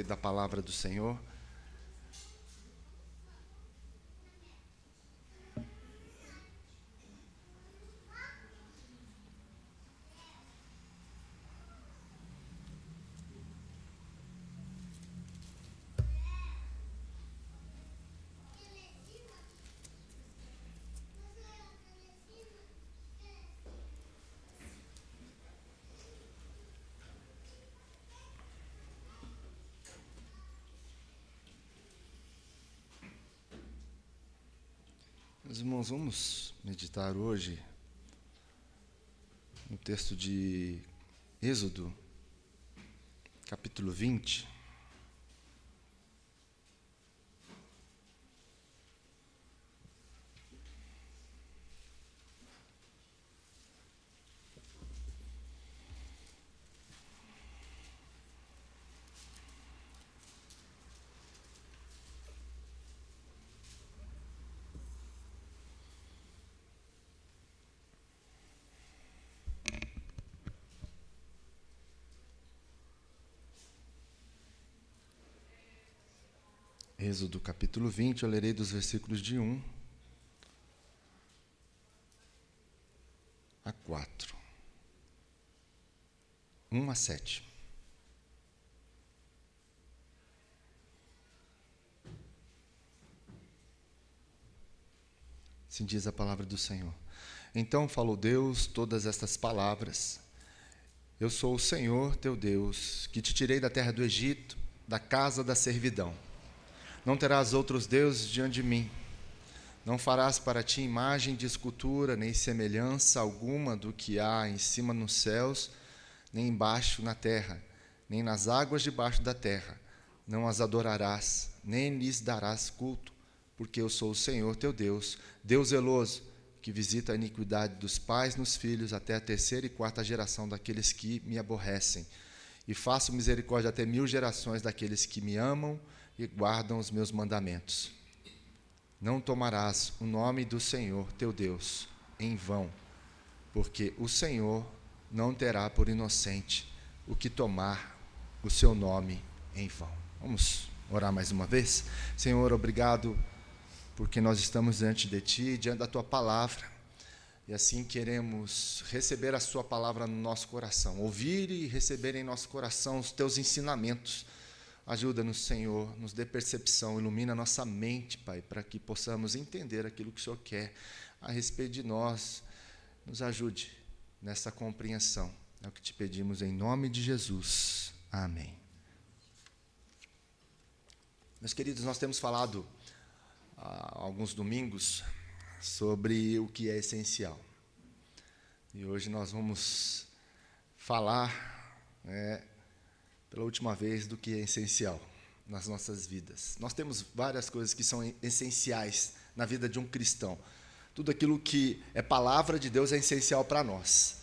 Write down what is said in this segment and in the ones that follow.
Da palavra do Senhor. Meus irmãos, vamos meditar hoje no texto de Êxodo, capítulo 20. Êxodo capítulo 20, eu lerei dos versículos de 1 a 4. 1 a 7. Assim diz a palavra do Senhor. Então falou Deus todas estas palavras: Eu sou o Senhor teu Deus, que te tirei da terra do Egito, da casa da servidão. Não terás outros deuses diante de mim. Não farás para ti imagem de escultura, nem semelhança alguma do que há em cima nos céus, nem embaixo na terra, nem nas águas debaixo da terra. Não as adorarás, nem lhes darás culto, porque eu sou o Senhor teu Deus, Deus zeloso, que visita a iniquidade dos pais nos filhos até a terceira e quarta geração daqueles que me aborrecem, e faço misericórdia até 1000 gerações daqueles que me amam e guardam os meus mandamentos. Não tomarás o nome do Senhor teu Deus em vão, porque o Senhor não terá por inocente o que tomar o seu nome em vão. Vamos orar mais uma vez? Senhor, obrigado porque nós estamos diante de Ti, diante da Tua palavra, e assim queremos receber a Sua palavra no nosso coração, ouvir e receber em nosso coração os Teus ensinamentos. Ajuda-nos, Senhor, nos dê percepção, ilumina a nossa mente, Pai, para que possamos entender aquilo que o Senhor quer a respeito de nós. Nos ajude nessa compreensão. É o que te pedimos em nome de Jesus. Amém. Meus queridos, nós temos falado há alguns domingos sobre o que é essencial. E hoje nós vamos falar, pela última vez, do que é essencial nas nossas vidas. Nós temos várias coisas que são essenciais na vida de um cristão. Tudo aquilo que é palavra de Deus é essencial para nós.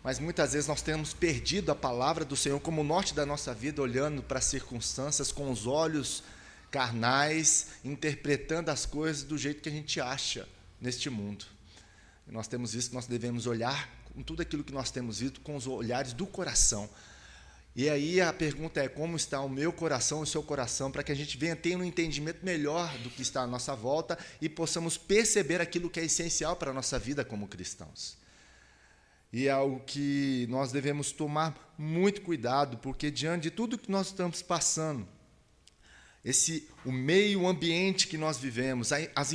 Mas muitas vezes nós temos perdido a palavra do Senhor como o norte da nossa vida, olhando para as circunstâncias com os olhos carnais, interpretando as coisas do jeito que a gente acha neste mundo. E nós temos visto que nós devemos olhar com tudo aquilo que nós temos visto com os olhares do coração. E aí a pergunta é: como está o meu coração, o seu coração, para que a gente venha ter um entendimento melhor do que está à nossa volta e possamos perceber aquilo que é essencial para a nossa vida como cristãos. E é algo que nós devemos tomar muito cuidado, porque diante de tudo que nós estamos passando, o meio ambiente que nós vivemos, as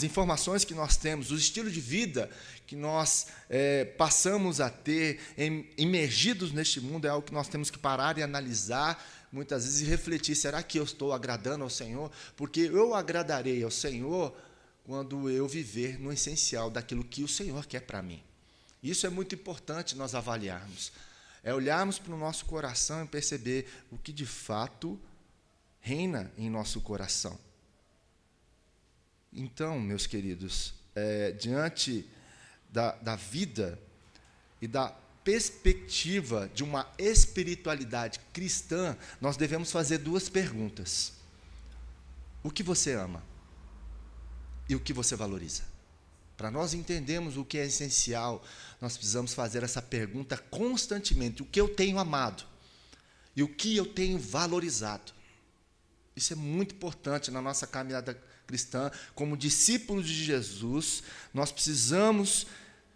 informações que nós temos, o estilo de vida que nós passamos a ter, imergidos neste mundo, é algo que nós temos que parar e analisar, muitas vezes, e refletir: será que eu estou agradando ao Senhor? Porque eu agradarei ao Senhor quando eu viver no essencial daquilo que o Senhor quer para mim. Isso é muito importante nós avaliarmos. É olharmos para o nosso coração e perceber o que de fato reina em nosso coração. Então, meus queridos, diante da vida e da perspectiva de uma espiritualidade cristã, nós devemos fazer duas perguntas: o que você ama e o que você valoriza? Para nós entendermos o que é essencial, nós precisamos fazer essa pergunta constantemente: o que eu tenho amado e o que eu tenho valorizado. Isso é muito importante na nossa caminhada cristã. Como discípulos de Jesus, nós precisamos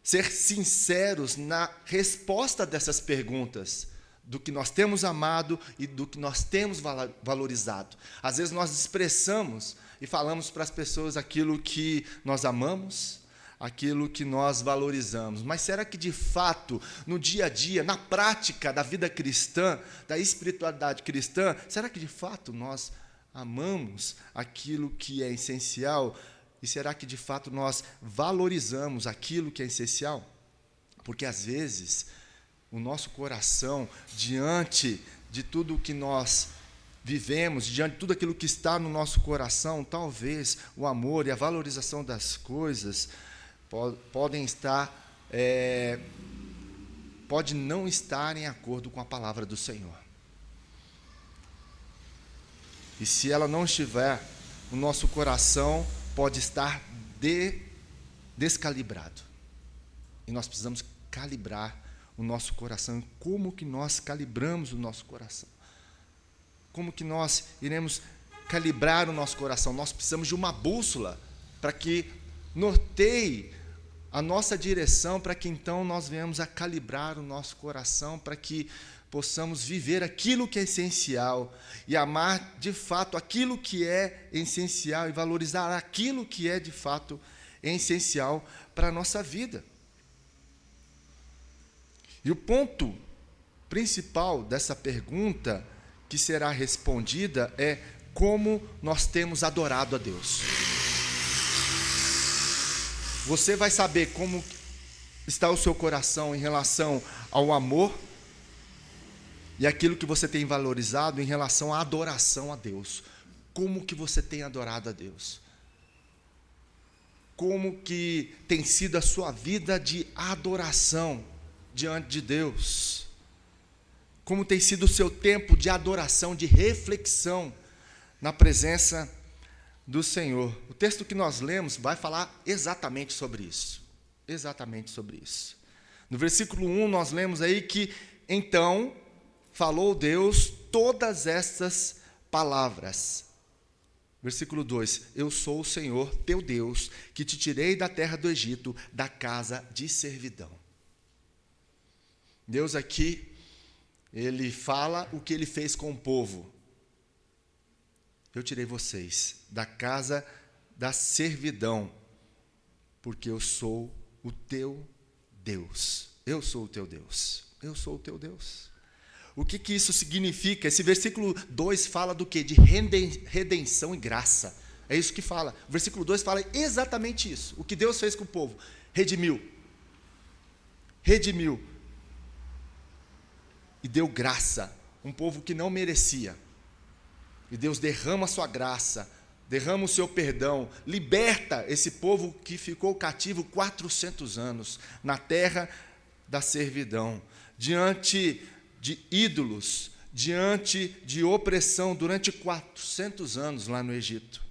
ser sinceros na resposta dessas perguntas, do que nós temos amado e do que nós temos valorizado. Às vezes nós expressamos e falamos para as pessoas aquilo que nós amamos, aquilo que nós valorizamos. Mas será que, de fato, no dia a dia, na prática da vida cristã, da espiritualidade cristã, será que, de fato, nós amamos aquilo que é essencial? E será que, de fato, nós valorizamos aquilo que é essencial? Porque, às vezes, o nosso coração, diante de tudo o que nós vivemos, diante de tudo aquilo que está no nosso coração, talvez o amor e a valorização das coisas podem estar, pode não estar em acordo com a palavra do Senhor. E se ela não estiver, o nosso coração pode estar descalibrado. E nós precisamos calibrar o nosso coração. Como que nós calibramos o nosso coração? Como que nós iremos calibrar o nosso coração? Nós precisamos de uma bússola para que norteie a nossa direção, para que então nós venhamos a calibrar o nosso coração, para que possamos viver aquilo que é essencial e amar de fato aquilo que é essencial e valorizar aquilo que é de fato essencial para a nossa vida. E o ponto principal dessa pergunta que será respondida é como nós temos adorado a Deus. Você vai saber como está o seu coração em relação ao amor e aquilo que você tem valorizado em relação à adoração a Deus. Como que você tem adorado a Deus? Como que tem sido a sua vida de adoração diante de Deus? Como tem sido o seu tempo de adoração, de reflexão na presença do Senhor? O texto que nós lemos vai falar exatamente sobre isso. Exatamente sobre isso. No versículo 1 nós lemos aí que, então, falou Deus todas estas palavras. Versículo 2, eu sou o Senhor teu Deus, que te tirei da terra do Egito, da casa de servidão. Deus aqui, Ele fala o que Ele fez com o povo. Eu tirei vocês da casa da servidão, porque eu sou o teu Deus. Eu sou o teu Deus. Eu sou o teu Deus. O que isso significa? Esse versículo 2 fala do quê? De redenção e graça. É isso que fala. O versículo 2 fala exatamente isso. O que Deus fez com o povo. Redimiu. Redimiu. E deu graça. Um povo que não merecia. E Deus derrama a sua graça, derrama o seu perdão, liberta esse povo que ficou cativo 400 anos na terra da servidão, diante de ídolos, diante de opressão durante 400 anos lá no Egito.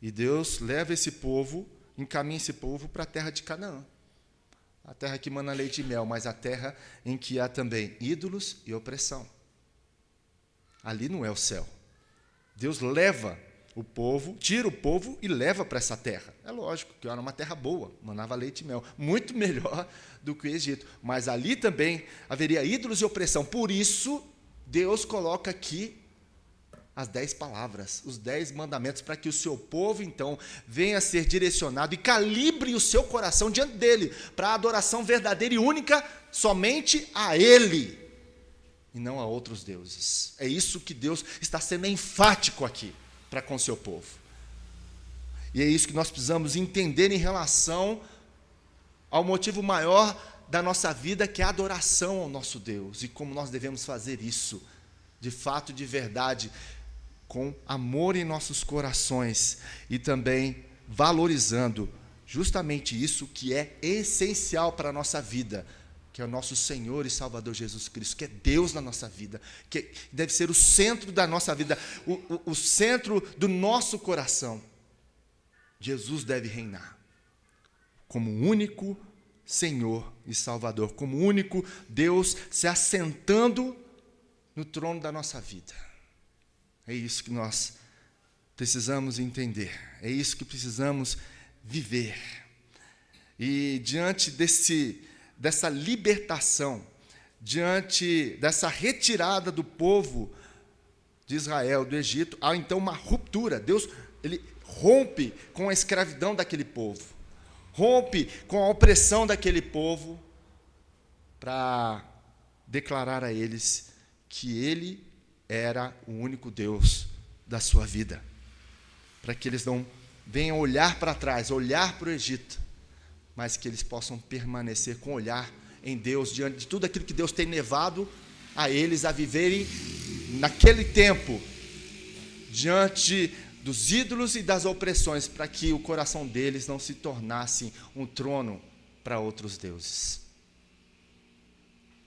E Deus leva esse povo, encaminha esse povo para a terra de Canaã, a terra que mana leite e mel, mas a terra em que há também ídolos e opressão. Ali não é o céu. Deus leva o povo, tira o povo e leva para essa terra. É lógico que era uma terra boa, manava leite e mel, muito melhor do que o Egito. Mas ali também haveria ídolos e opressão. Por isso, Deus coloca aqui as 10 palavras, os 10 mandamentos, para que o seu povo, então, venha a ser direcionado e calibre o seu coração diante dele, para a adoração verdadeira e única somente a Ele, e não a outros deuses. É isso que Deus está sendo enfático aqui, para com o seu povo. E é isso que nós precisamos entender em relação ao motivo maior da nossa vida, que é a adoração ao nosso Deus, e como nós devemos fazer isso, de fato, de verdade, com amor em nossos corações, e também valorizando justamente isso que é essencial para a nossa vida, que é o nosso Senhor e Salvador Jesus Cristo, que é Deus na nossa vida, que deve ser o centro da nossa vida, o centro do nosso coração. Jesus deve reinar como único Senhor e Salvador, como único Deus se assentando no trono da nossa vida. É isso que nós precisamos entender, é isso que precisamos viver. E diante dessa libertação, diante dessa retirada do povo de Israel, do Egito, há então uma ruptura. Deus, ele rompe com a escravidão daquele povo, rompe com a opressão daquele povo, para declarar a eles que Ele era o único Deus da sua vida, para que eles não venham olhar para trás, olhar para o Egito, mas que eles possam permanecer com o olhar em Deus, diante de tudo aquilo que Deus tem levado a eles a viverem naquele tempo, diante dos ídolos e das opressões, para que o coração deles não se tornasse um trono para outros deuses.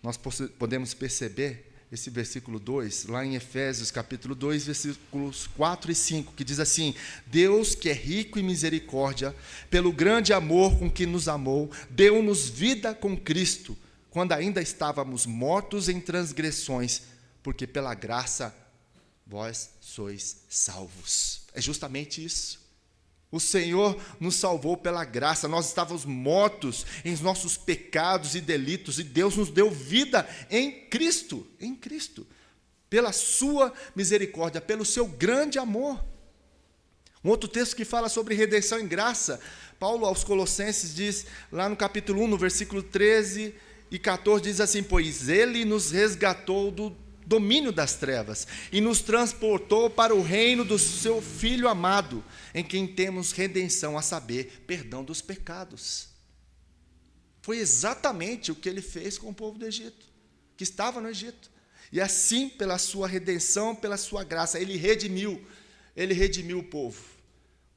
Nós podemos perceber esse versículo 2, lá em Efésios capítulo 2, versículos 4 e 5, que diz assim: Deus, que é rico em misericórdia, pelo grande amor com que nos amou, deu-nos vida com Cristo, quando ainda estávamos mortos em transgressões, porque pela graça vós sois salvos. É justamente isso. O Senhor nos salvou pela graça. Nós estávamos mortos em nossos pecados e delitos, e Deus nos deu vida em Cristo, pela sua misericórdia, pelo seu grande amor. Um outro texto que fala sobre redenção em graça, Paulo aos Colossenses diz, lá no capítulo 1, no versículo 13 e 14, diz assim: pois ele nos resgatou do domínio das trevas e nos transportou para o reino do seu Filho amado, em quem temos redenção, a saber, perdão dos pecados. Foi exatamente o que ele fez com o povo do Egito, que estava no Egito. E assim, pela sua redenção, pela sua graça, ele redimiu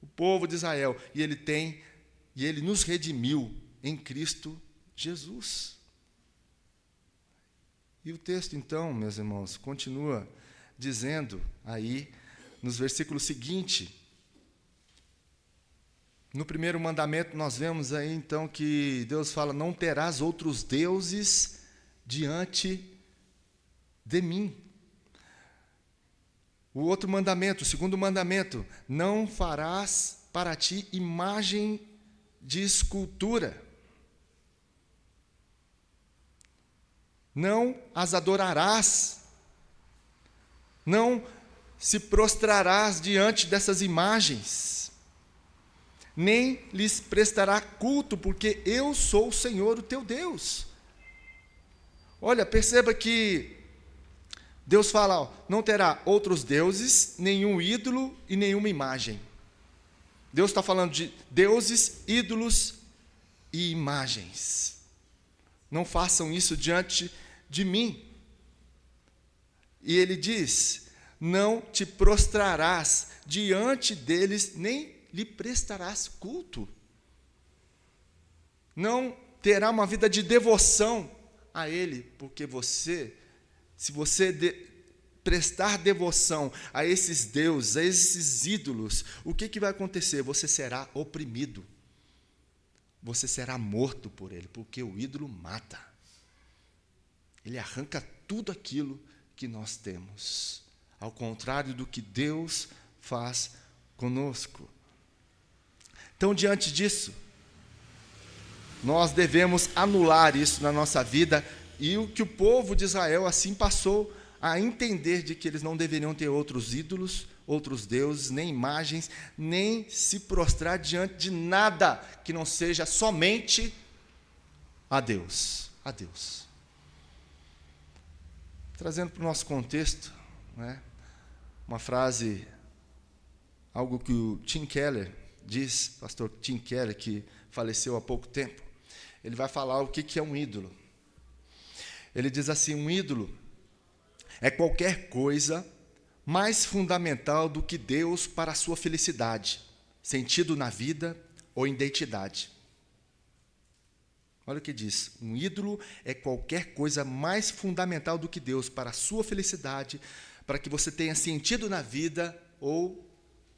o povo de Israel, e ele nos redimiu em Cristo Jesus. E o texto, então, meus irmãos, continua dizendo aí, nos versículos seguintes, no primeiro mandamento, nós vemos aí, então, que Deus fala: não terás outros deuses diante de mim. O outro mandamento, o segundo mandamento: não farás para ti imagem de escultura. Não as adorarás, não se prostrarás diante dessas imagens, nem lhes prestará culto, porque eu sou o Senhor, o teu Deus. Olha, perceba que Deus fala: ó, não terá outros deuses, nenhum ídolo e nenhuma imagem. Deus está falando de deuses, ídolos e imagens. Não façam isso diante de mim. E ele diz: não te prostrarás diante deles, nem lhe prestarás culto. Não terá uma vida de devoção a ele, porque se você prestar devoção a esses deuses, a esses ídolos, o que vai acontecer? Você será oprimido, você será morto por ele, porque o ídolo mata. Ele arranca tudo aquilo que nós temos, ao contrário do que Deus faz conosco. Então, diante disso, nós devemos anular isso na nossa vida, e o que o povo de Israel assim passou a entender, de que eles não deveriam ter outros ídolos, outros deuses, nem imagens, nem se prostrar diante de nada que não seja somente a Deus. A Deus. Trazendo para o nosso contexto, né, uma frase, algo que o Tim Keller diz, pastor Tim Keller, que faleceu há pouco tempo. Ele vai falar o que é um ídolo. Ele diz assim: um ídolo é qualquer coisa mais fundamental do que Deus para a sua felicidade, sentido na vida ou identidade. Olha o que diz: um ídolo é qualquer coisa mais fundamental do que Deus para a sua felicidade, para que você tenha sentido na vida ou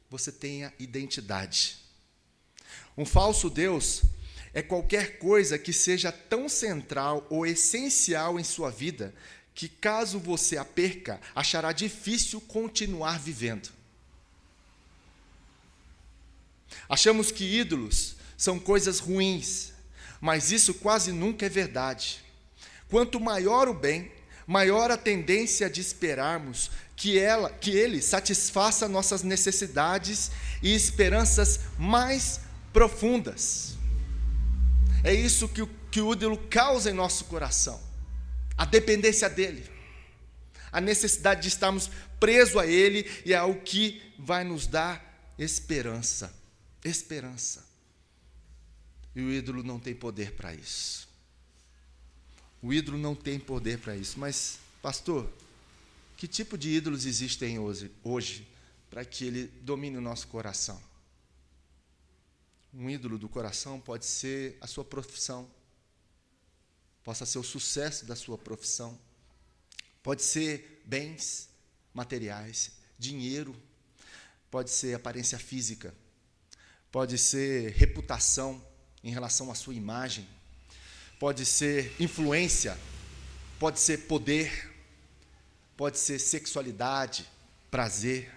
você tenha identidade. Um falso Deus é qualquer coisa que seja tão central ou essencial em sua vida, que caso você a perca, achará difícil continuar vivendo. Achamos que ídolos são coisas ruins, mas isso quase nunca é verdade. Quanto maior o bem, maior a tendência de esperarmos que ele satisfaça nossas necessidades e esperanças mais profundas. É isso que o ídolo causa em nosso coração. A dependência dele. A necessidade de estarmos presos a ele, e é o que vai nos dar esperança. Esperança. E o ídolo não tem poder para isso. O ídolo não tem poder para isso. Mas, pastor, que tipo de ídolos existem hoje para que ele domine o nosso coração? Um ídolo do coração pode ser a sua profissão, possa ser o sucesso da sua profissão, pode ser bens materiais, dinheiro, pode ser aparência física, pode ser reputação em relação à sua imagem, pode ser influência, pode ser poder, pode ser sexualidade, prazer,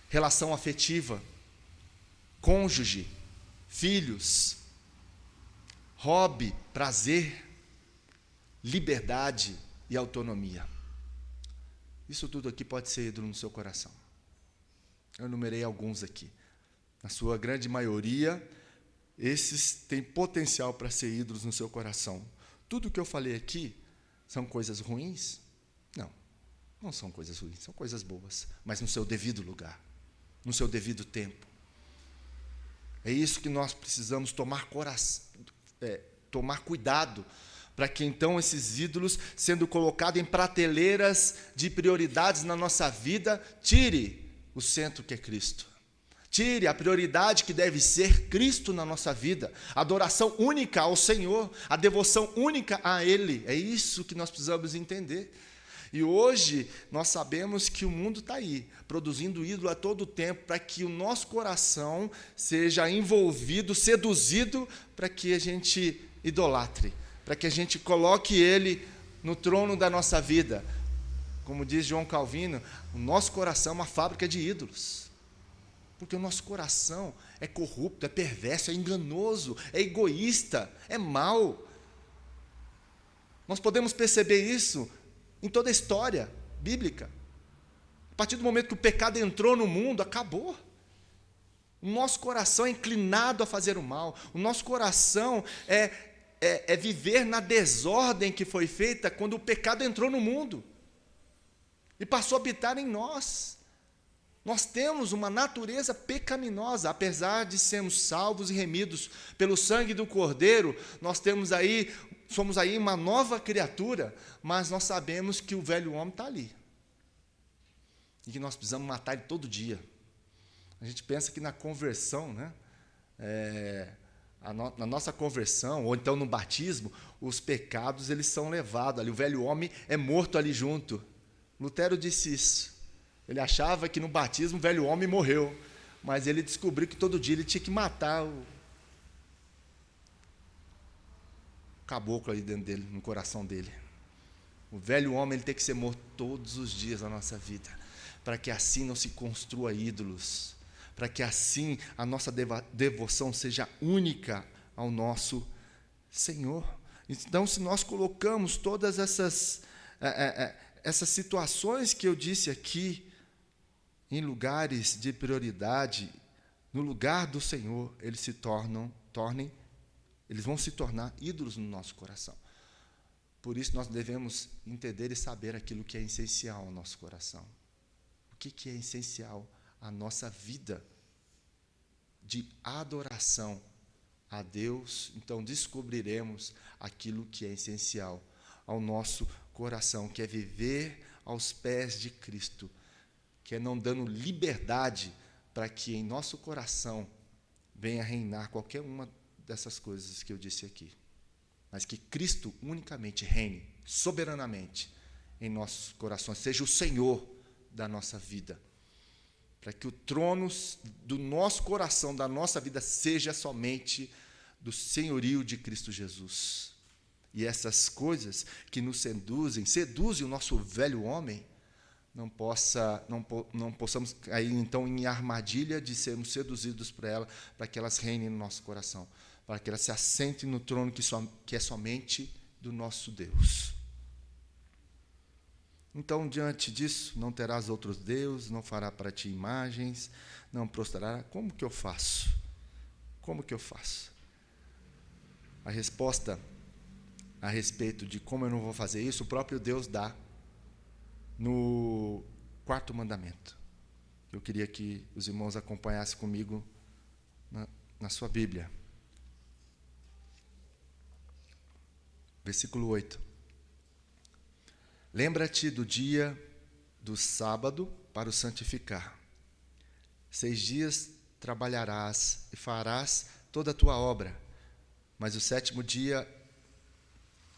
relação afetiva, cônjuge, filhos, hobby, prazer, liberdade e autonomia. Isso tudo aqui pode ser ídolo no seu coração. Eu enumerei alguns aqui. Na sua grande maioria, esses têm potencial para ser ídolos no seu coração. Tudo que eu falei aqui são coisas ruins? Não, não são coisas ruins, são coisas boas, mas no seu devido lugar, no seu devido tempo. É isso que nós precisamos tomar cuidado, para que então esses ídolos, sendo colocados em prateleiras de prioridades na nossa vida, tire o centro que é Cristo. Tire a prioridade que deve ser Cristo na nossa vida, a adoração única ao Senhor, a devoção única a Ele. É isso que nós precisamos entender. E hoje nós sabemos que o mundo está aí, produzindo ídolo a todo tempo, para que o nosso coração seja envolvido, seduzido, para que a gente idolatre, para que a gente coloque ele no trono da nossa vida. Como diz João Calvino, o nosso coração é uma fábrica de ídolos. Porque o nosso coração é corrupto, é perverso, é enganoso, é egoísta, é mau. Nós podemos perceber isso em toda a história bíblica. A partir do momento que o pecado entrou no mundo, acabou. O nosso coração é inclinado a fazer o mal. O nosso coração é viver na desordem que foi feita quando o pecado entrou no mundo e passou a habitar em nós. Nós temos uma natureza pecaminosa, apesar de sermos salvos e remidos pelo sangue do Cordeiro. Somos aí uma nova criatura, mas nós sabemos que o velho homem está ali. E que nós precisamos matar ele todo dia. A gente pensa que na conversão, né? Na nossa conversão, ou então no batismo, os pecados eles são levados ali. O velho homem é morto ali junto. Lutero disse isso. Ele achava que no batismo o velho homem morreu, mas ele descobriu que todo dia ele tinha que matar o caboclo ali dentro dele, no coração dele. O velho homem ele tem que ser morto todos os dias da nossa vida, para que assim não se construa ídolos, para que assim a nossa devoção seja única ao nosso Senhor. Então, se nós colocamos todas essas situações que eu disse aqui em lugares de prioridade, no lugar do Senhor, eles vão se tornar ídolos no nosso coração. Por isso nós devemos entender e saber aquilo que é essencial ao nosso coração. O que é essencial à nossa vida de adoração a Deus. Então descobriremos aquilo que é essencial ao nosso coração, que é viver aos pés de Cristo, que é não dando liberdade para que em nosso coração venha reinar qualquer uma dessas coisas que eu disse aqui, mas que Cristo unicamente reine soberanamente em nossos corações, seja o Senhor da nossa vida, para que o trono do nosso coração, da nossa vida, seja somente do senhorio de Cristo Jesus. E essas coisas que nos seduzem o nosso velho homem, não possamos cair, então, em armadilha de sermos seduzidos por ela, para que elas reinem no nosso coração, para que elas se assentem no trono que é somente do nosso Deus. Então, diante disso, não terás outros deuses, não fará para ti imagens, não prostrará. Como que eu faço? Como que eu faço? A resposta a respeito de como eu não vou fazer isso, o próprio Deus dá no 4º mandamento. Eu queria que os irmãos acompanhassem comigo na sua Bíblia. Versículo 8. Lembra-te do dia do sábado para o santificar. 6 dias trabalharás e farás toda a tua obra, mas o 7º dia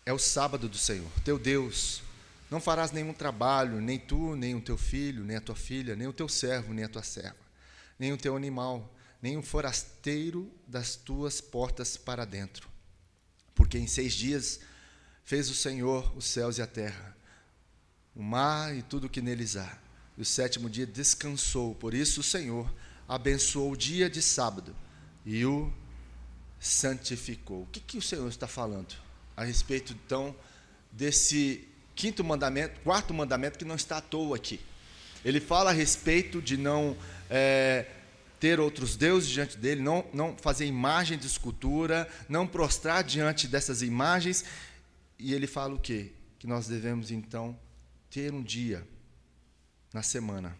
é o sábado do Senhor, teu Deus. Não farás nenhum trabalho, nem tu, nem o teu filho, nem a tua filha, nem o teu servo, nem a tua serva, nem o teu animal, nem o forasteiro das tuas portas para dentro. Porque em 6 dias fez o Senhor os céus e a terra, o mar e tudo o que neles há. E o 7º dia descansou. Por isso o Senhor abençoou o dia de sábado e o santificou. O que o Senhor está falando a respeito, então, desse 4º mandamento que não está à toa aqui? Ele fala a respeito de não ter outros deuses diante dele, não fazer imagem de escultura, não prostrar diante dessas imagens. E ele fala o quê? Que nós devemos, então, ter um dia na semana,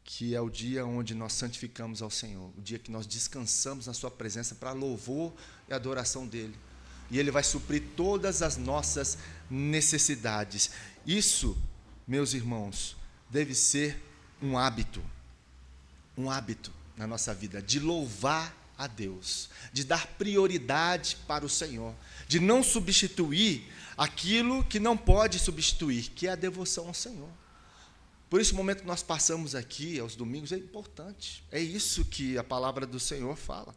que é o dia onde nós santificamos ao Senhor, o dia que nós descansamos na sua presença para louvor e adoração dele. E ele vai suprir todas as nossas necessidades. Isso, meus irmãos, deve ser um hábito na nossa vida, de louvar a Deus, de dar prioridade para o Senhor, de não substituir aquilo que não pode substituir, que é a devoção ao Senhor. Por isso, o momento que nós passamos aqui, aos domingos, é importante. É isso que a palavra do Senhor fala,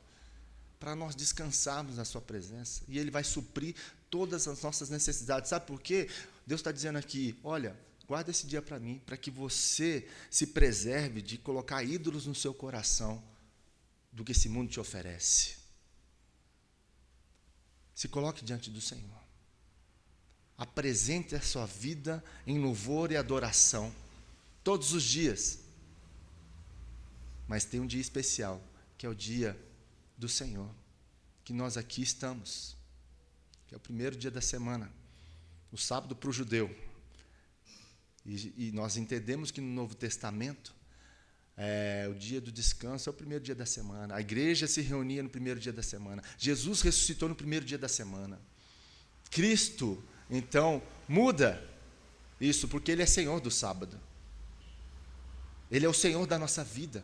para nós descansarmos na sua presença, e Ele vai suprir todas as nossas necessidades. Sabe por quê? Deus está dizendo aqui, olha, guarda esse dia para mim, para que você se preserve de colocar ídolos no seu coração, do que esse mundo te oferece. Se coloque diante do Senhor. Apresente a sua vida em louvor e adoração, todos os dias. Mas tem um dia especial, que é o dia do Senhor, que nós aqui estamos, que é o primeiro dia da semana, o sábado para o judeu. E nós entendemos que no Novo Testamento, o dia do descanso é o primeiro dia da semana. A igreja se reunia no primeiro dia da semana. Jesus ressuscitou no primeiro dia da semana. Cristo, então, muda isso, porque Ele é Senhor do sábado. Ele é o Senhor da nossa vida.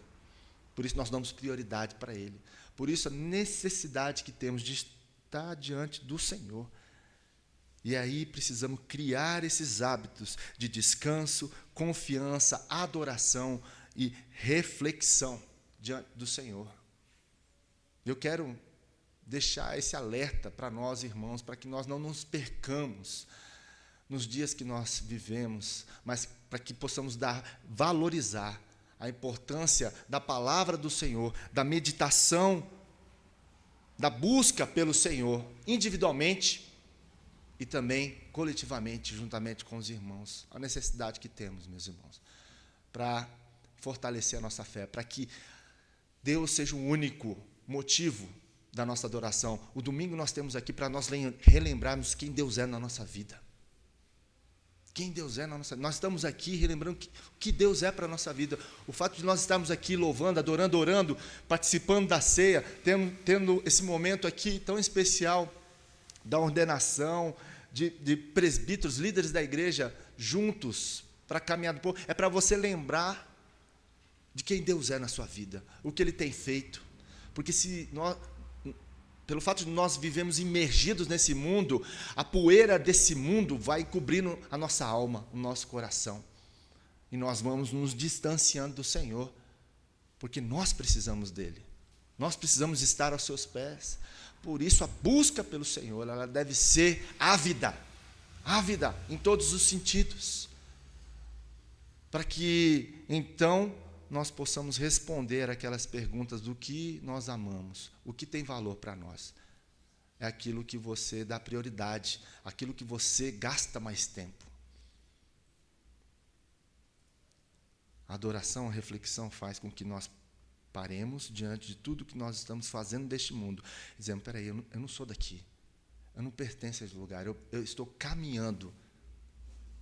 Por isso nós damos prioridade para Ele. Por isso a necessidade que temos de estar diante do Senhor. E aí precisamos criar esses hábitos de descanso, confiança, adoração e reflexão diante do Senhor. Eu quero deixar esse alerta para nós, irmãos, para que nós não nos percamos nos dias que nós vivemos, mas para que possamos valorizar a importância da palavra do Senhor, da meditação, da busca pelo Senhor, individualmente e também coletivamente, juntamente com os irmãos. A necessidade que temos, meus irmãos, para fortalecer a nossa fé, para que Deus seja o único motivo da nossa adoração. O domingo nós temos aqui para nós relembrarmos quem Deus é na nossa vida. Quem Deus é na nossa vida. Nós estamos aqui relembrando o que Deus é para a nossa vida. O fato de nós estarmos aqui louvando, adorando, orando, participando da ceia, tendo esse momento aqui tão especial da ordenação de presbíteros, líderes da igreja, juntos para a caminhada do povo, é para você lembrar de quem Deus é na sua vida, o que Ele tem feito. Porque pelo fato de nós vivemos imergidos nesse mundo, a poeira desse mundo vai cobrindo a nossa alma, o nosso coração. E nós vamos nos distanciando do Senhor, porque nós precisamos dEle. Nós precisamos estar aos seus pés. Por isso, a busca pelo Senhor, ela deve ser ávida em todos os sentidos, para que, então, nós possamos responder aquelas perguntas do que nós amamos, o que tem valor para nós. É aquilo que você dá prioridade, aquilo que você gasta mais tempo. A adoração, a reflexão faz com que nós paremos diante de tudo que nós estamos fazendo deste mundo, dizendo, peraí, eu não sou daqui, eu não pertenço a esse lugar, eu estou caminhando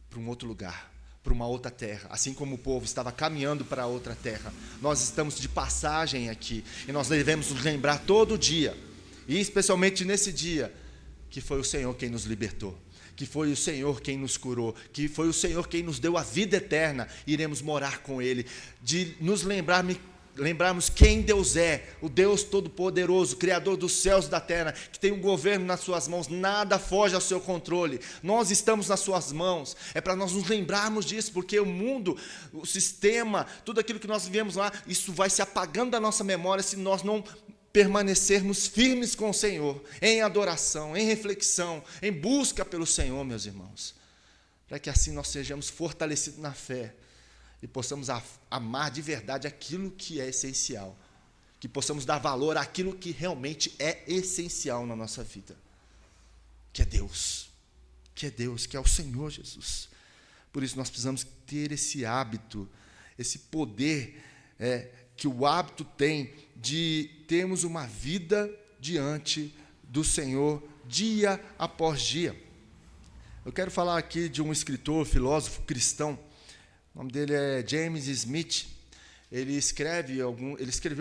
para um outro lugar, para uma outra terra, assim como o povo estava caminhando para outra terra. Nós estamos de passagem aqui, e nós devemos nos lembrar todo dia, e especialmente nesse dia, que foi o Senhor quem nos libertou, que foi o Senhor quem nos curou, que foi o Senhor quem nos deu a vida eterna, iremos morar com Ele, de nos lembrarmos quem Deus é, o Deus Todo-Poderoso, Criador dos céus e da terra, que tem um governo nas suas mãos, nada foge ao seu controle, nós estamos nas suas mãos, é para nós nos lembrarmos disso, porque o mundo, o sistema, tudo aquilo que nós vivemos lá, isso vai se apagando da nossa memória, se nós não permanecermos firmes com o Senhor, em adoração, em reflexão, em busca pelo Senhor, meus irmãos, para que assim nós sejamos fortalecidos na fé, e possamos amar de verdade aquilo que é essencial, que possamos dar valor àquilo que realmente é essencial na nossa vida, que é Deus, que é o Senhor Jesus. Por isso nós precisamos ter esse hábito, esse poder que o hábito tem de termos uma vida diante do Senhor dia após dia. Eu quero falar aqui de um escritor, filósofo cristão. O nome dele é James Smith. Ele escreveu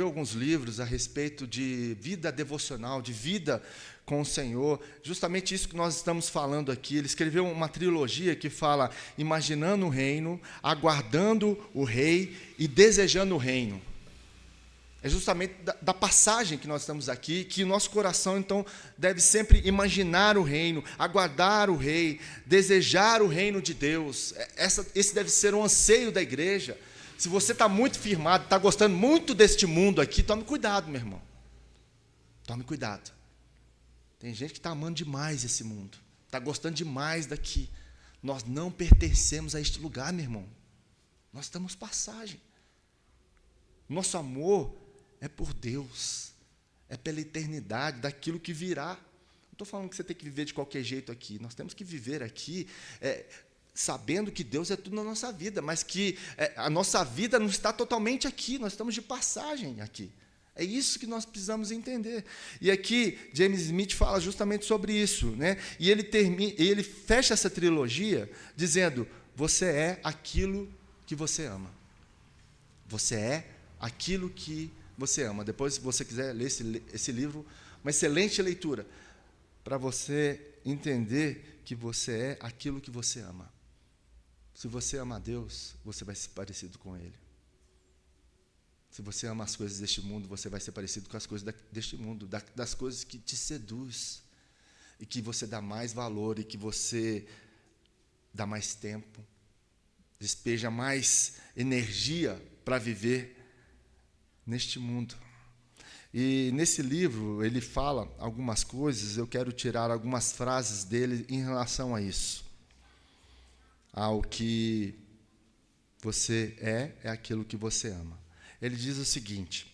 alguns livros a respeito de vida devocional, de vida com o Senhor, justamente isso que nós estamos falando aqui. Ele escreveu uma trilogia que fala imaginando o reino, aguardando o rei e desejando o reino. É justamente da passagem que nós estamos aqui, que o nosso coração, então, deve sempre imaginar o reino, aguardar o rei, desejar o reino de Deus. Esse deve ser um anseio da igreja. Se você está muito firmado, está gostando muito deste mundo aqui, tome cuidado, meu irmão. Tome cuidado. Tem gente que está amando demais esse mundo, está gostando demais daqui. Nós não pertencemos a este lugar, meu irmão. Nós estamos passagem. Nosso amor é por Deus, é pela eternidade, daquilo que virá. Não estou falando que você tem que viver de qualquer jeito aqui. Nós temos que viver aqui sabendo que Deus é tudo na nossa vida, mas que a nossa vida não está totalmente aqui, nós estamos de passagem aqui. É isso que nós precisamos entender. E aqui, James Smith fala justamente sobre isso, né? E ele fecha essa trilogia dizendo, você é aquilo que você ama. Você é aquilo que você ama. Depois, se você quiser ler esse livro, uma excelente leitura, para você entender que você é aquilo que você ama. Se você ama a Deus, você vai ser parecido com Ele. Se você ama as coisas deste mundo, você vai ser parecido com as coisas deste mundo, das coisas que te seduz, e que você dá mais valor, e que você dá mais tempo, despeja mais energia para viver neste mundo. E nesse livro ele fala algumas coisas, eu quero tirar algumas frases dele em relação a isso. Ao que você é aquilo que você ama. Ele diz o seguinte: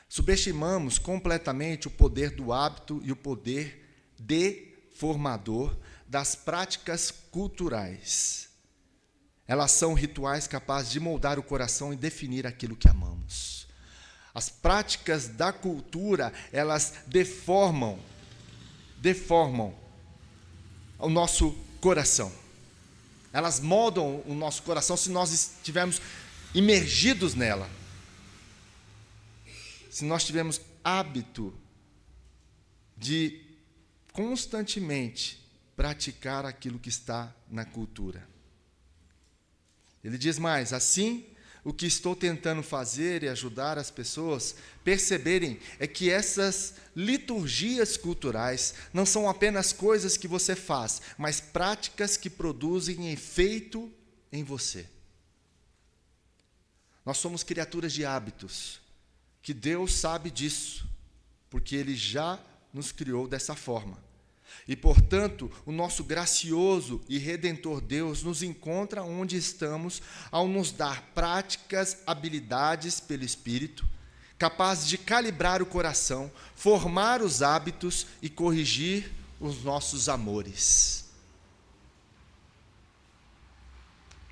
subestimamos completamente o poder do hábito e o poder deformador das práticas culturais. Elas são rituais capazes de moldar o coração e definir aquilo que amamos. As práticas da cultura, elas deformam o nosso coração. Elas moldam o nosso coração se nós estivermos imergidos nela. Se nós tivermos hábito de constantemente praticar aquilo que está na cultura. Ele diz mais, assim, o que estou tentando fazer e ajudar as pessoas a perceberem é que essas liturgias culturais não são apenas coisas que você faz, mas práticas que produzem efeito em você. Nós somos criaturas de hábitos. que Deus sabe disso, porque Ele já nos criou dessa forma. E, portanto, o nosso gracioso e redentor Deus nos encontra onde estamos ao nos dar práticas, habilidades pelo Espírito, capazes de calibrar o coração, formar os hábitos e corrigir os nossos amores.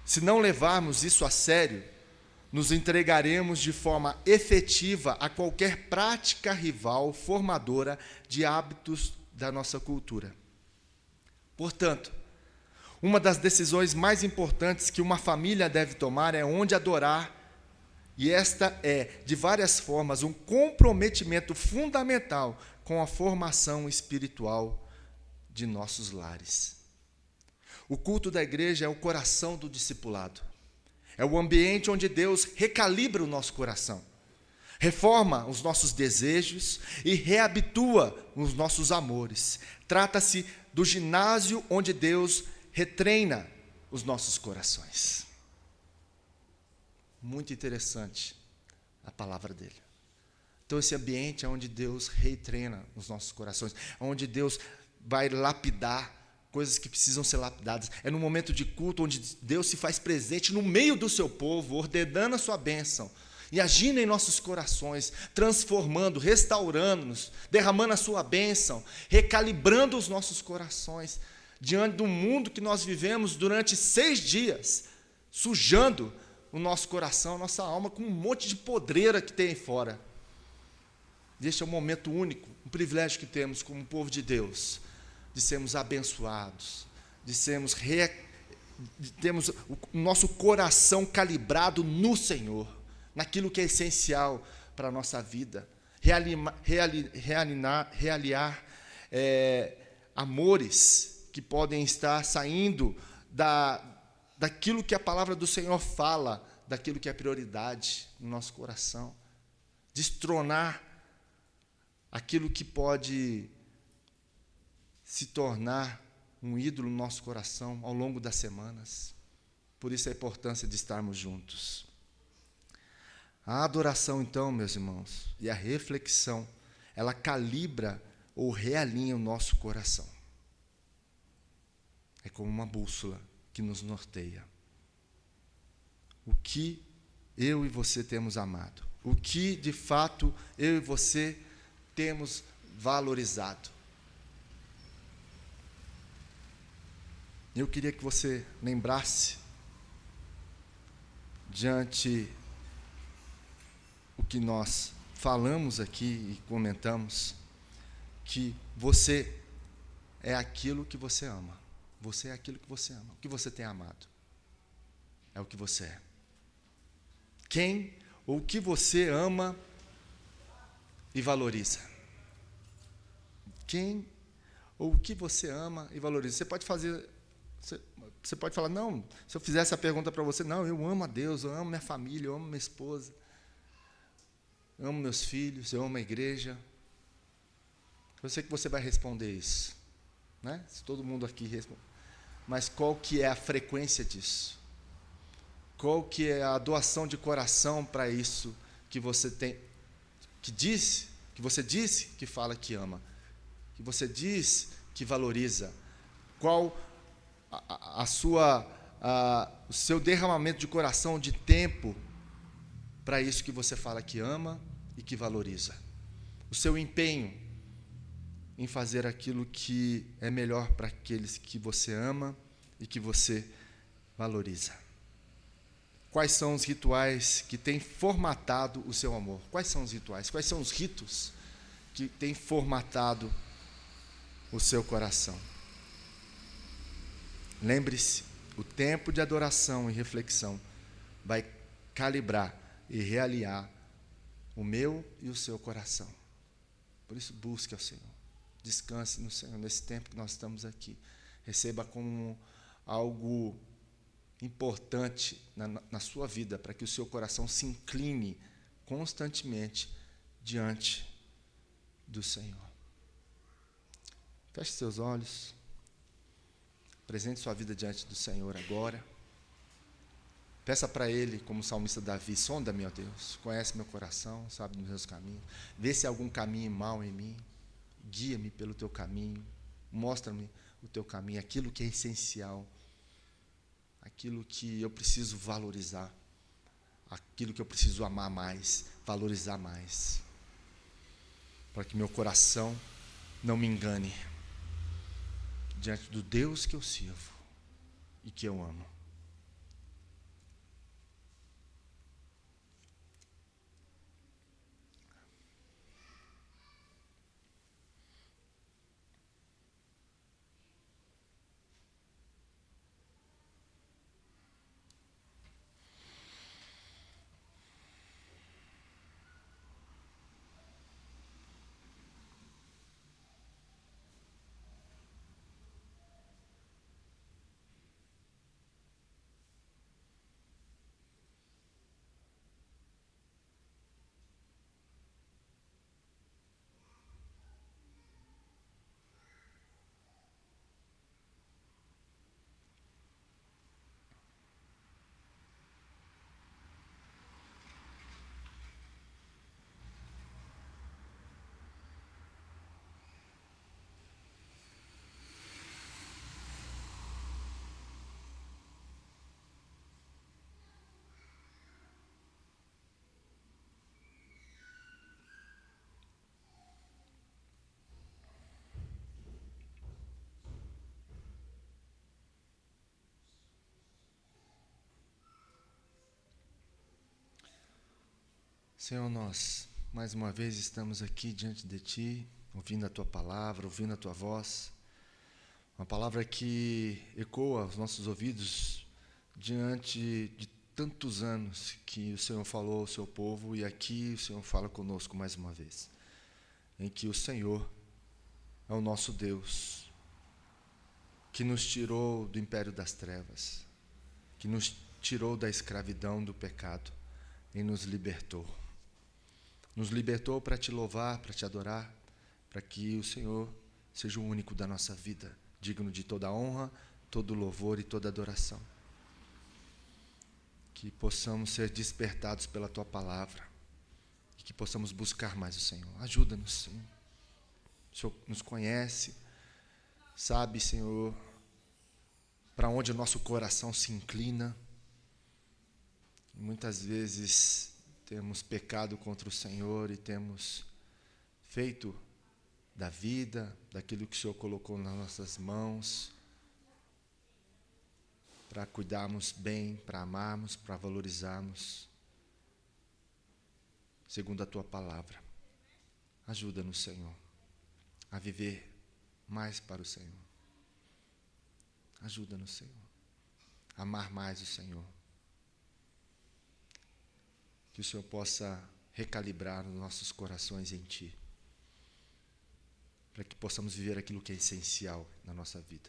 Se não levarmos isso a sério, nos entregaremos de forma efetiva a qualquer prática rival formadora de hábitos da nossa cultura. Portanto, uma das decisões mais importantes que uma família deve tomar é onde adorar, e esta é, de várias formas, um comprometimento fundamental com a formação espiritual de nossos lares. O culto da igreja é o coração do discipulado. É o ambiente onde Deus recalibra o nosso coração, reforma os nossos desejos e reabitua os nossos amores. Trata-se do ginásio onde Deus retreina os nossos corações. Muito interessante a palavra dele. Então, esse ambiente é onde Deus retreina os nossos corações, onde Deus vai lapidar coisas que precisam ser lapidadas. É no momento de culto onde Deus se faz presente no meio do seu povo, ordenando a sua bênção e agindo em nossos corações, transformando, restaurando-nos, derramando a sua bênção, recalibrando os nossos corações diante do mundo que nós vivemos durante 6 dias, sujando o nosso coração, a nossa alma com um monte de podreira que tem aí fora. Este é um momento único, um privilégio que temos como povo de Deus, de sermos abençoados, de termos o nosso coração calibrado no Senhor, naquilo que é essencial para a nossa vida, realinhar amores que podem estar saindo daquilo que a palavra do Senhor fala, daquilo que é prioridade no nosso coração, destronar aquilo que pode se tornar um ídolo no nosso coração ao longo das semanas. Por isso a importância de estarmos juntos. A adoração, então, meus irmãos, e a reflexão, ela calibra ou realinha o nosso coração. É como uma bússola que nos norteia. O que eu e você temos amado? O que, de fato, eu e você temos valorizado? Eu queria que você lembrasse, diante o que nós falamos aqui e comentamos, que você é aquilo que você ama. Você é aquilo que você ama. O que você tem amado é o que você é. Quem ou o que você ama e valoriza? Quem ou o que você ama e valoriza? Você pode falar, não, se eu fizer essa pergunta para você, não, eu amo a Deus, eu amo minha família, eu amo minha esposa, eu amo meus filhos, eu amo a igreja. Eu sei que você vai responder isso, né? Se todo mundo aqui responde. Mas qual que é a frequência disso? Qual que é a doação de coração para isso que você tem, que você disse que fala que ama, que você diz que valoriza? Qual o seu derramamento de coração, de tempo, para isso que você fala que ama e que valoriza? O seu empenho em fazer aquilo que é melhor para aqueles que você ama e que você valoriza. Quais são os rituais que têm formatado o seu amor? Quais são os rituais? Quais são os ritos que têm formatado o seu coração? Lembre-se, o tempo de adoração e reflexão vai calibrar e realinhar o meu e o seu coração. Por isso, busque ao Senhor. Descanse no Senhor nesse tempo que nós estamos aqui. Receba como algo importante na sua vida, para que o seu coração se incline constantemente diante do Senhor. Feche seus olhos. Apresente sua vida diante do Senhor agora. Peça para Ele, como o salmista Davi: sonda-me, ó Deus, conhece meu coração, sabe dos meus caminhos, vê se há algum caminho mau em mim, guia-me pelo teu caminho, mostra-me o teu caminho, aquilo que é essencial, aquilo que eu preciso valorizar, aquilo que eu preciso amar mais, valorizar mais, para que meu coração não me engane diante do Deus que eu sirvo e que eu amo. Senhor, nós mais uma vez estamos aqui diante de Ti, ouvindo a Tua palavra, ouvindo a Tua voz, uma palavra que ecoa aos nossos ouvidos diante de tantos anos que o Senhor falou ao Seu povo, e aqui o Senhor fala conosco mais uma vez, em que o Senhor é o nosso Deus, que nos tirou do império das trevas, que nos tirou da escravidão do pecado e nos libertou. Nos libertou para Te louvar, para Te adorar, para que o Senhor seja o único da nossa vida, digno de toda honra, todo louvor e toda adoração. Que possamos ser despertados pela Tua palavra e que possamos buscar mais o Senhor. Ajuda-nos, Senhor. O Senhor nos conhece, sabe, Senhor, para onde o nosso coração se inclina. Muitas vezes temos pecado contra o Senhor e temos feito da vida, daquilo que o Senhor colocou nas nossas mãos, para cuidarmos bem, para amarmos, para valorizarmos, segundo a Tua palavra. Ajuda-nos, Senhor, a viver mais para o Senhor. Ajuda-nos, Senhor, a amar mais o Senhor. Que o Senhor possa recalibrar os nossos corações em Ti, para que possamos viver aquilo que é essencial na nossa vida,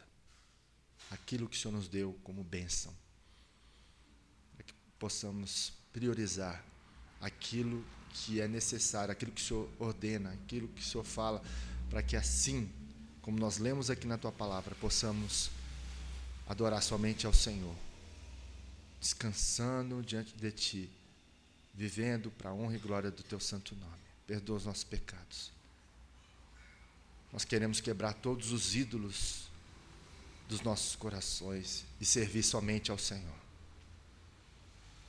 aquilo que o Senhor nos deu como bênção, para que possamos priorizar aquilo que é necessário, aquilo que o Senhor ordena, aquilo que o Senhor fala, para que assim, como nós lemos aqui na Tua palavra, possamos adorar somente ao Senhor, descansando diante de Ti, vivendo para a honra e glória do Teu santo nome. Perdoa os nossos pecados. Nós queremos quebrar todos os ídolos dos nossos corações e servir somente ao Senhor.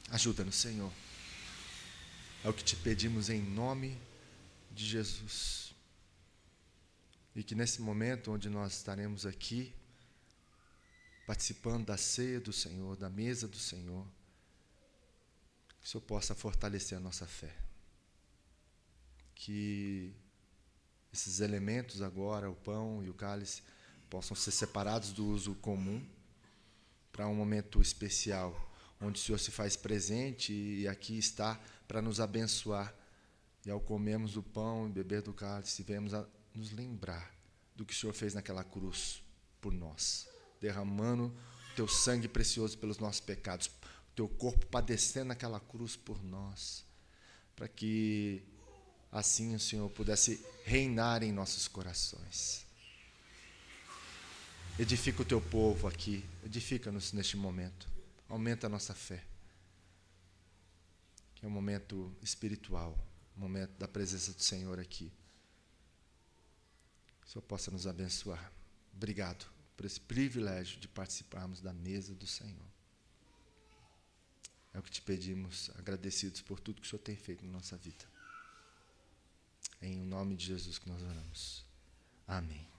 Ajuda-nos, Senhor. É o que Te pedimos em nome de Jesus. E que nesse momento onde nós estaremos aqui, participando da ceia do Senhor, da mesa do Senhor, que o Senhor possa fortalecer a nossa fé. Que esses elementos agora, o pão e o cálice, possam ser separados do uso comum para um momento especial, onde o Senhor se faz presente e aqui está para nos abençoar. E ao comermos do pão e beber do cálice, venhamos a nos lembrar do que o Senhor fez naquela cruz por nós, derramando o Teu sangue precioso pelos nossos pecados, Teu corpo padecendo naquela cruz por nós, para que assim o Senhor pudesse reinar em nossos corações. Edifica o Teu povo aqui, edifica-nos neste momento, aumenta a nossa fé, É um momento espiritual, um momento da presença do Senhor aqui. Que o Senhor possa nos abençoar. Obrigado por esse privilégio de participarmos da mesa do Senhor. É o que te pedimos, agradecidos por tudo que o Senhor tem feito na nossa vida. É em nome de Jesus que nós oramos. Amém.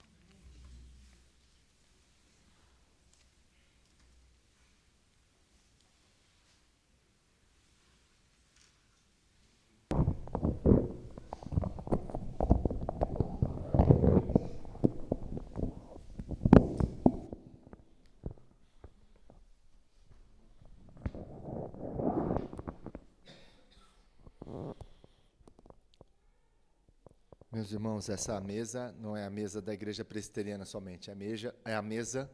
Meus irmãos, essa mesa não é a mesa da igreja presbiteriana somente, é a mesa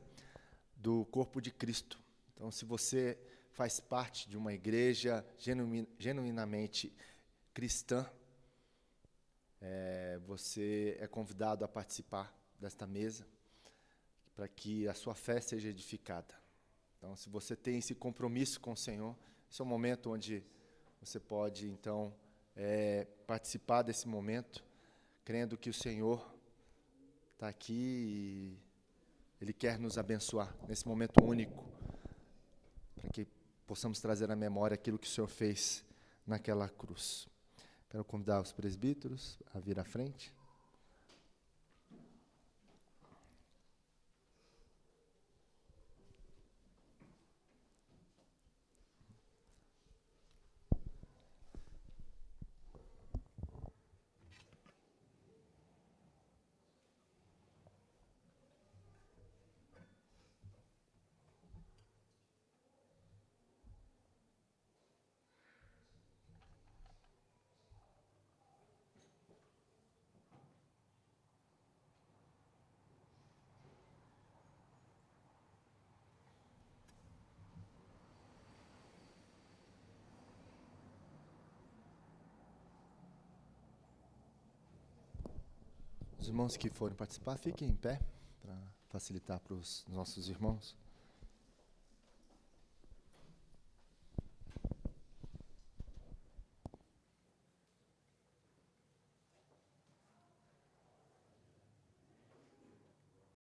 do corpo de Cristo. Então, se você faz parte de uma igreja genuinamente cristã, você é convidado a participar desta mesa para que a sua fé seja edificada. Então, se você tem esse compromisso com o Senhor, esse é o momento onde você pode, então, participar desse momento, crendo que o Senhor está aqui e Ele quer nos abençoar nesse momento único, para que possamos trazer à memória aquilo que o Senhor fez naquela cruz. Quero convidar os presbíteros a vir à frente. Os irmãos que forem participar, fiquem em pé, para facilitar para os nossos irmãos.